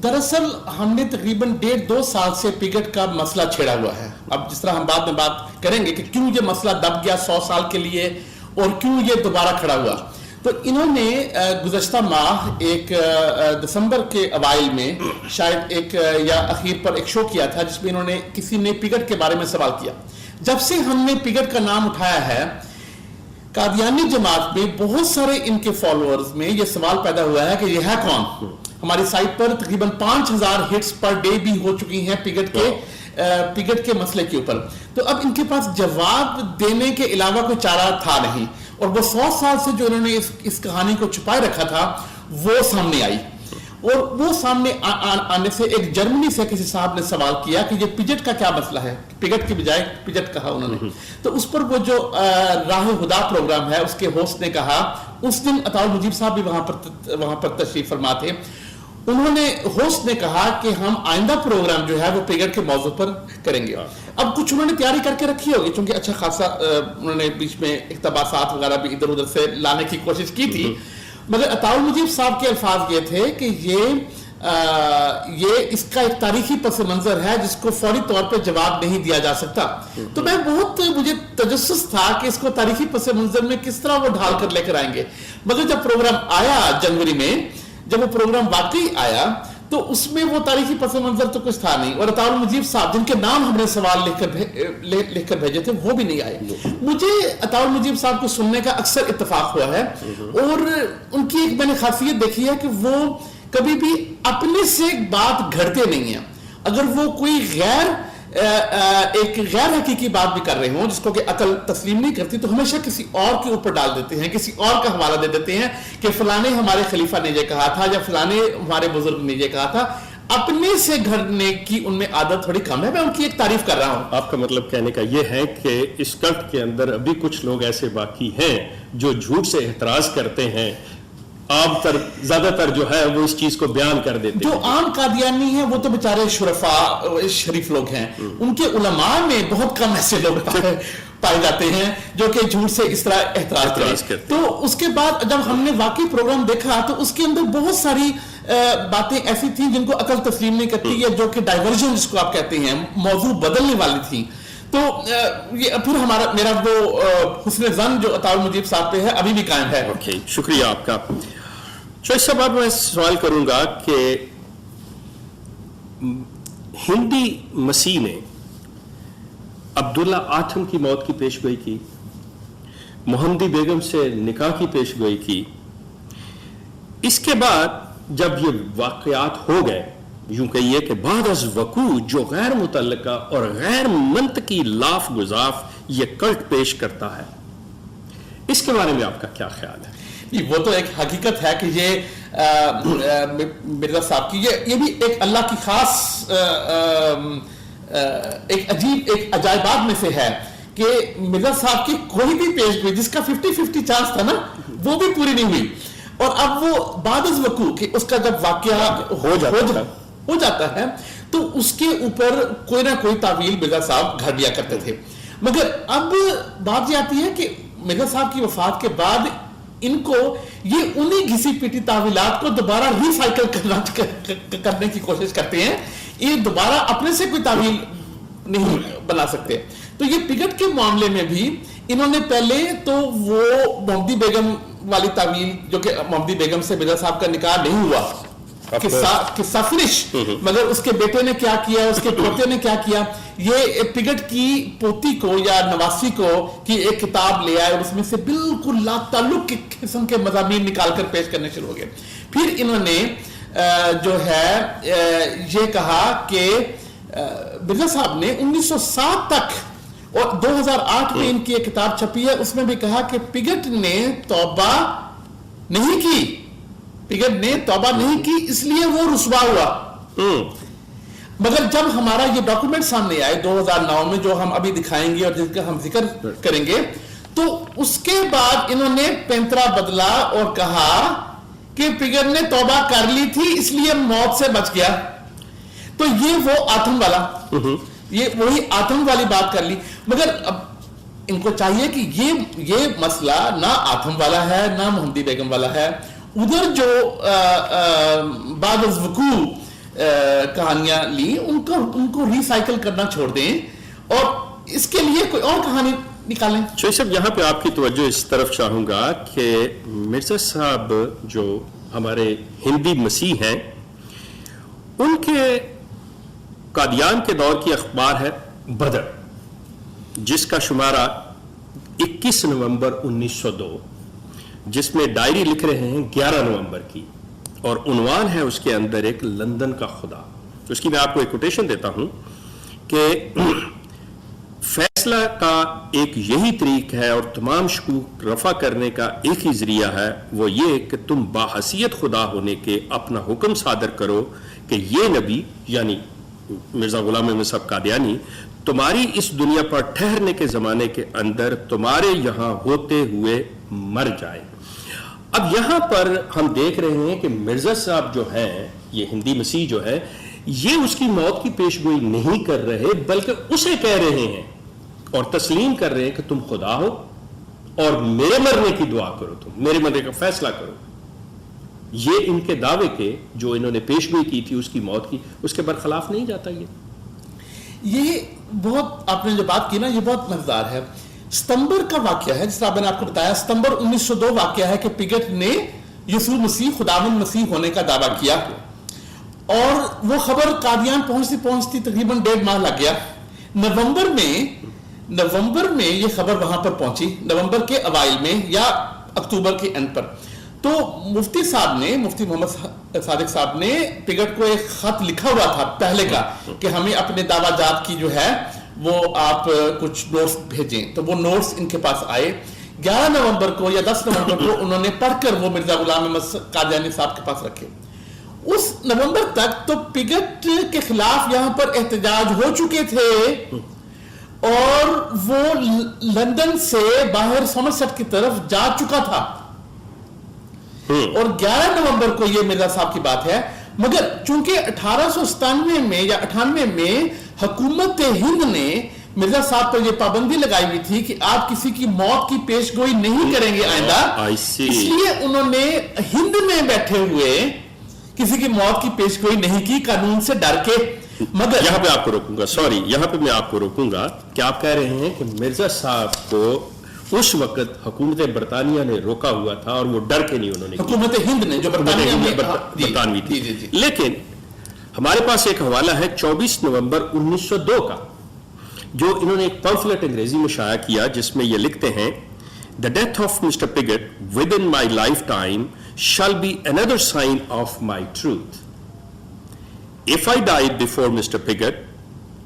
دراصل ہم نے تقریباً 1.5-2 سال سے پگٹ کا مسئلہ چھیڑا ہوا ہے. اب جس طرح ہم بعد میں بات کریں گے کہ کیوں یہ مسئلہ دب گیا 100 سال کے لیے اور کیوں یہ دوبارہ کھڑا ہوا, تو انہوں نے گزشتہ ماہ ایک دسمبر کے اوائل میں شاید ایک یا اخیر پر ایک شو کیا تھا جس میں انہوں نے کسی نے پگٹ کے بارے میں سوال کیا. جب سے ہم نے پگٹ کا نام اٹھایا ہے قادیانی جماعت میں بہت سارے ان کے فالوورز میں یہ سوال پیدا ہوا ہے کہ یہ ہے کون. ہماری سائٹ پر تقریباً 5000 ہٹس پر ڈے بھی ہو چکی ہیں پگٹ کے مسئلے کے اوپر. تو اب ان کے پاس جواب دینے کے علاوہ کوئی چارہ تھا نہیں, اور وہ 100 سال سے جو انہوں نے اس کہانی کو چھپائے رکھا تھا وہ سامنے آئی. اور وہ سامنے آنے سے ایک جرمنی سے کسی صاحب نے سوال کیا کہ یہ پجٹ کا کیا مسئلہ ہے, پگٹ کی بجائے پجٹ کہا انہوں نے. تو اس پر وہ جو راہ ہدا پروگرام ہے اس کے ہوسٹ نے کہا, اس دن عطا المجیب صاحب بھی وہاں پر تشریف فرما تھے, انہوں نے ہوسٹ نے کہا کہ ہم آئندہ پروگرام جو ہے وہ پگٹ کے موضوع پر کریں گے. اب کچھ انہوں نے تیاری کر کے رکھی ہوگی چونکہ اچھا خاصا انہوں نے بیچ میں اقتباسات وغیرہ بھی ادھر ادھر سے لانے کی کوشش کی تھی, مگر عطا المجیب صاحب کے الفاظ یہ تھے کہ یہ اس کا ایک تاریخی پس منظر ہے جس کو فوری طور پہ جواب نہیں دیا جا سکتا. تو مجھے تجسس تھا کہ اس کو تاریخی پس منظر میں کس طرح وہ ڈھال کر لے کر آئیں گے. مگر جب پروگرام آیا جنوری میں, جب وہ پروگرام واقعی آیا تو اس میں وہ تاریخی پس منظر تو کچھ تھا نہیں, اور عطا المجیب صاحب جن کے نام ہم نے سوال لکھ کر بھیجے تھے وہ بھی نہیں آئے. مجھے عطا المجیب صاحب کو سننے کا اکثر اتفاق ہوا ہے, اور ان کی ایک میں نے خاصیت دیکھی ہے کہ وہ کبھی بھی اپنے سے بات گھڑتے نہیں ہیں. اگر وہ کوئی ایک غیر حقیقی بات بھی کر رہے ہوں جس کو کہ عقل تسلیم نہیں کرتی, تو ہمیشہ کسی اور کے اوپر ڈال دیتے ہیں, کسی اور کا حوالہ دے دیتے ہیں کہ فلانے ہمارے خلیفہ نے یہ کہا تھا یا فلانے ہمارے بزرگ نے یہ کہا تھا. اپنے سے گھڑنے کی ان میں عادت تھوڑی کم ہے. میں ان کی ایک تعریف کر رہا ہوں. آپ کا مطلب کہنے کا یہ ہے کہ اس کلٹ کے اندر ابھی کچھ لوگ ایسے باقی ہیں جو جھوٹ سے اعتراض کرتے ہیں, عام تر زیادہ تر جو ہے وہ اس چیز کو بیان کر دیتے ہیں. جو عام قادیانی ہیں وہ تو بیچارے شرفاء شریف لوگ ہیں, ان کے علماء میں بہت کم ایسے لوگ پائے جاتے ہیں جو کہ جھوٹ سے اس طرح اعتراض کرتے. تو اس کے بعد جب ہم نے واقعی پروگرام دیکھا تو اس کے اندر بہت ساری باتیں ایسی تھیں جن کو عقل تسلیم نہیں کرتی, یا جو کہ ڈائیورژن جس کو آپ کہتے ہیں موضوع بدلنے والی تھیں. تو یہ پھر میرا وہ حسن ظن جو عطا المجیب صاحب پہ ہے ابھی بھی قائم ہے. اوکے, شکریہ آپ کا. شاید صاحب آپ میں سوال کروں گا کہ ہندی مسیح نے عبداللہ آٹھم کی موت کی پیشگوئی کی, محمدی بیگم سے نکاح کی پیشگوئی کی. اس کے بعد جب یہ واقعات ہو گئے, یوں کہیے کہ بعد از وقوع جو غیر متعلقہ اور غیر منطقی لاف گزاف یہ کلٹ پیش کرتا ہے, اس کے بارے میں آپ کا کیا خیال ہے؟ وہ تو ایک حقیقت ہے کہ یہ مرزا صاحب کی یہ بھی ایک اللہ کی خاص ایک عجیب ایک عجائبات میں سے ہے کہ مرزا صاحب کی کوئی بھی پیشگوئی جس کا 50-50 چانس تھا نا وہ بھی پوری نہیں ہوئی, اور اب وہ بعد از وقوع کہ اس کا جب واقعہ ہو جاتا ہے تو اس کے اوپر کوئی نہ کوئی تعویل مرزا صاحب گھڑ دیا کرتے تھے. مگر اب بات یہ آتی ہے کہ مرزا صاحب کی وفات کے بعد ان کو یہ انہی گھسی پیٹی تعویلات کو دوبارہ ری سائیکل کرنے کی کوشش کرتے ہیں, یہ دوبارہ اپنے سے کوئی تعویل نہیں بنا سکتے. تو یہ پگٹ کے معاملے میں بھی انہوں نے پہلے تو وہ محمدی بیگم والی تعویل جو کہ محمدی بیگم سے مرزا صاحب کا نکاح نہیں ہوا قصہ فنش, مگر اس کے بیٹے نے کیا کیا, اس کے پوتے نے کیا کیا, یہ پگٹ کی پوتی کو یا نواسی کو کی ایک کتاب لے آئے اور اس میں سے بالکل لا تعلق کے قسم کے مضامین نکال کر پیش کرنے شروع ہو گئے. پھر انہوں نے جو ہے یہ کہا کہ مرزا صاحب نے 1907 تک اور 2008 میں ان کی ایک کتاب چھپی ہے, اس میں بھی کہا کہ پگٹ نے توبہ نہیں کی, پگٹ نے توبہ نہیں کی اس لیے وہ رسوا ہوا. مگر جب ہمارا یہ ڈاکومنٹ سامنے آئے 2009 میں جو ہم ابھی دکھائیں گے اور جن کا ہم ذکر کریں گے, تو اس کے بعد انہوں نے پینترا بدلا اور کہا کہ پگٹ نے توبہ کر لی تھی اس لیے موت سے بچ گیا. تو یہ وہ آتم والا یہ وہی آتم والی بات کر لی. مگر اب ان کو چاہیے کہ یہ مسئلہ نہ آتم والا ہے نہ محمدی بیگم والا ہے. ادھر جو بعد از وقوع کہانیاں لی ان کو ریسائیکل کرنا چھوڑ دیں اور اس کے لیے کوئی اور کہانی نکالیں. شوئی صاحب یہاں پہ آپ کی توجہ اس طرف چاہوں گا کہ مرزا صاحب جو ہمارے ہندی مسیح ہیں ان کے قادیان کے دور کی اخبار ہے بدر جس کا شمارہ 21 نومبر 1902 جس میں ڈائری لکھ رہے ہیں 11 نومبر کی اور عنوان ہے اس کے اندر ایک لندن کا خدا. اس کی میں آپ کو ایک کوٹیشن دیتا ہوں کہ فیصلہ کا ایک یہی طریق ہے اور تمام شکوک رفع کرنے کا ایک ہی ذریعہ ہے وہ یہ کہ تم باحثیت خدا ہونے کے اپنا حکم صادر کرو کہ یہ نبی یعنی مرزا غلام احمد صاحب قادیانی تمہاری اس دنیا پر ٹھہرنے کے زمانے کے اندر تمہارے یہاں ہوتے ہوئے مر جائے. اب یہاں پر ہم دیکھ رہے ہیں کہ مرزا صاحب جو ہیں یہ ہندی مسیح جو ہے یہ اس کی موت کی پیشگوئی نہیں کر رہے بلکہ اسے کہہ رہے ہیں اور تسلیم کر رہے ہیں کہ تم خدا ہو اور میرے مرنے کی دعا کرو تم میرے مرنے کا فیصلہ کرو. یہ ان کے دعوے کے جو انہوں نے پیشگوئی کی تھی اس کی موت کی اس کے برخلاف نہیں جاتا. یہ بہت آپ نے جو بات کی نا یہ بہت مزیدار ہے. ستمبر کا واقعہ ہے جس طرح میں نے آپ کو بتایا ستمبر 1902 واقعہ ہے کہ پگٹ نے یسوع مسیح خداوند مسیح ہونے کا دعویٰ کیا اور وہ خبر قادیان پہنچتی پہنچتی تقریباً 1.5 ماہ لگ گیا. نومبر میں یہ خبر وہاں پر پہنچی نومبر کے اوائل میں یا اکتوبر کے اینڈ پر. تو مفتی محمد صادق صاحب نے پگٹ کو ایک خط لکھا ہوا تھا پہلے کا کہ ہمیں اپنے دعویٰ جات کی جو ہے وہ آپ کچھ نوٹس بھیجیں. تو وہ نوٹس ان کے پاس آئے 11 نومبر کو یا 10 نومبر کو انہوں نے پڑھ کر وہ مرزا غلام احمد قادیانی صاحب کے پاس رکھے. اس نومبر تک تو پگٹ کے خلاف یہاں پر احتجاج ہو چکے تھے اور وہ لندن سے باہر سومرسیٹ کی طرف جا چکا تھا اور 11 نومبر کو یہ مرزا صاحب کی بات ہے. مگر چونکہ 1897 میں یا 98 میں حکومت ہند نے مرزا صاحب پر یہ پابندی لگائی ہوئی تھی کہ آپ کسی کی موت کی پیش گوئی نہیں کریں گے آئندہ اس لیے انہوں نے ہند میں بیٹھے ہوئے کسی کی موت کی پیش گوئی نہیں کی قانون سے ڈر کے. مگر یہاں پہ آپ کو روکوں گا یہاں پہ میں آپ کو روکوں گا کہ آپ کہہ رہے ہیں کہ مرزا صاحب کو اس وقت حکومت برطانیہ نے روکا ہوا تھا اور وہ ڈر کے نہیں انہوں نے حکومت ہند نے جو برطانوی تھی. لیکن ہمارے پاس ایک حوالہ ہے 24 نومبر 1902 کا جو انہوں نے ایک پمفلٹ انگریزی میں شائع کیا جس میں یہ لکھتے ہیں The death of Mr. Pigott within my lifetime shall be another sign of my truth. If I died before Mr. Pigott,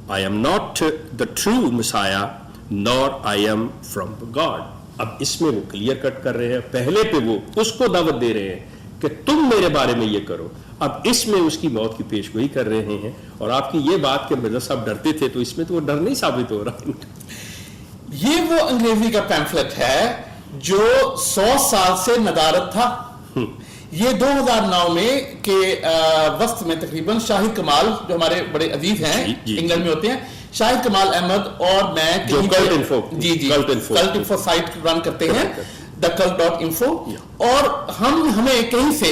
I am not the true Messiah, nor I am from God. اب اس میں وہ clear cut کر رہے ہیں پہلے پہ وہ اس کو دعوت دے رہے ہیں کہ تم میرے بارے میں یہ کرو. اب اس میں اس کی موت کی پیش گوئی کر رہے ہیں اور آپ کی یہ بات کہ مرزا صاحب ڈرتے تھے تو اس میں تو وہ ڈر نہیں ثابت ہو رہا. یہ وہ انگریزی کا پیمفلٹ ہے جو 100 سال سے ندارت تھا. یہ 2009 میں کے وقت میں تقریباً شاہد کمال جو ہمارے بڑے عزیز ہیں انگلینڈ میں ہوتے ہیں شاہد کمال احمد اور میں کلٹ انفو سائٹ رن کرتے ہیں thecult.info اور ہمیں کہیں سے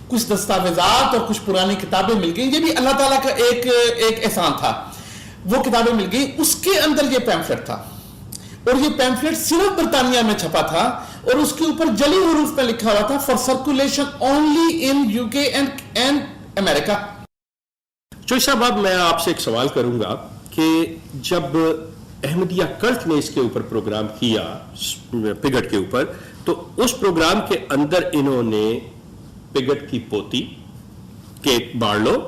کچھ دستاویزات اور کچھ پرانی کتابیں مل گئی. یہ بھی اللہ تعالیٰ کا ایک احسان تھا. وہ کتابیں مل گئی اس کے اندر یہ پیمفلٹ تھا اور یہ پیمفلٹ صرف برطانیہ میں چھپا تھا اور اس کے اوپر جلی حروف میں لکھا ہوا تھا for circulation only in UK and America. Choi صاحب اب میں آپ سے ایک سوال کروں گا کہ جب احمدیہ کلٹ نے اس کے اوپر پروگرام کیا پگٹ کے اوپر تو اس پروگرام کے اندر انہوں نے پگٹ کی پوتی کیٹ بارلو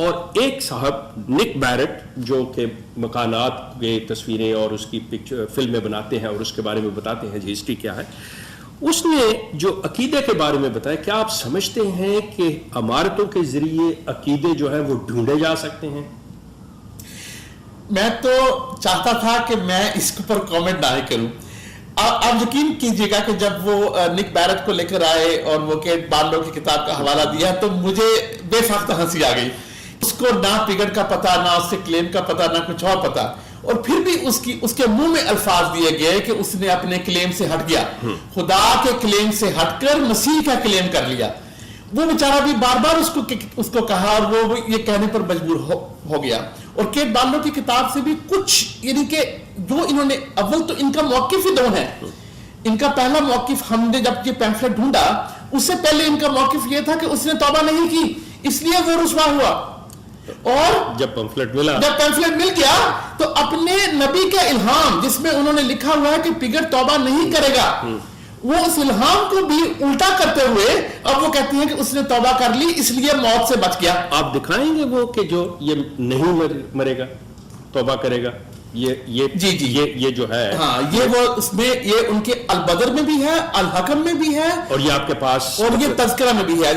اور ایک صاحب نک بیرٹ جو کہ مکانات کے تصویریں اور اس کی فلمیں بناتے ہیں اور اس کے بارے میں بتاتے ہیں ہسٹری کیا ہے اس نے جو عقیدے کے بارے میں بتایا. کیا آپ سمجھتے ہیں کہ عمارتوں کے ذریعے عقیدے جو ہے وہ ڈھونڈے جا سکتے ہیں؟ میں تو چاہتا تھا کہ میں اس پر کامنٹ نہ کروں. آپ یقین کیجئے گا کہ جب وہ نک بیرٹ کو لے کر آئے اور وہ کیٹ بارلو کی کتاب کا حوالہ دیا تو مجھے بے ساختہ ہنسی آ گئی. اس کو نہ پگٹ کا پتہ نہ اس کے کلیم کا پتہ نہ کچھ اور پتہ اور پھر بھی اس کے منہ میں الفاظ دیے گئے کہ اس نے اپنے کلیم سے ہٹ گیا خدا کے کلیم سے ہٹ کر مسیح کا کلیم کر لیا. وہ بیچارہ بھی بار بار اس کو کہا اور وہ یہ کہنے پر مجبور ہو گیا. اور کیٹ بارلو کی کتاب سے بھی کچھ یعنی کہ جو انہوں نے اول تو ان کا موقف ہی دو ہے. ان کا پہلا موقف ہم نے جب یہ پیمفلٹ ڈھونڈا اس سے پہلے ان کا موقف یہ تھا کہ اس نے توبہ نہیں کی اس لیے وہ رسوا ہوا, اور جب پیمفلٹ مل گیا تو اپنے نبی کا الہام جس میں انہوں نے لکھا ہوا ہے کہ پگٹ توبہ نہیں کرے گا, وہ اس الہام کو بھی الٹا کرتے ہوئے اب وہ کہتی ہیں کہ اس نے توبہ کر لی اس لیے موت سے بچ گیا. آپ دکھائیں گے وہ کہ جو یہ نہیں مرے گا توبہ کرے گا, یہ جو ہے ہاں یہ وہ اس میں یہ ان کے البدر میں بھی ہے, الحکم میں بھی ہے, اور یہ آپ کے پاس اور یہ تذکرہ میں بھی ہے.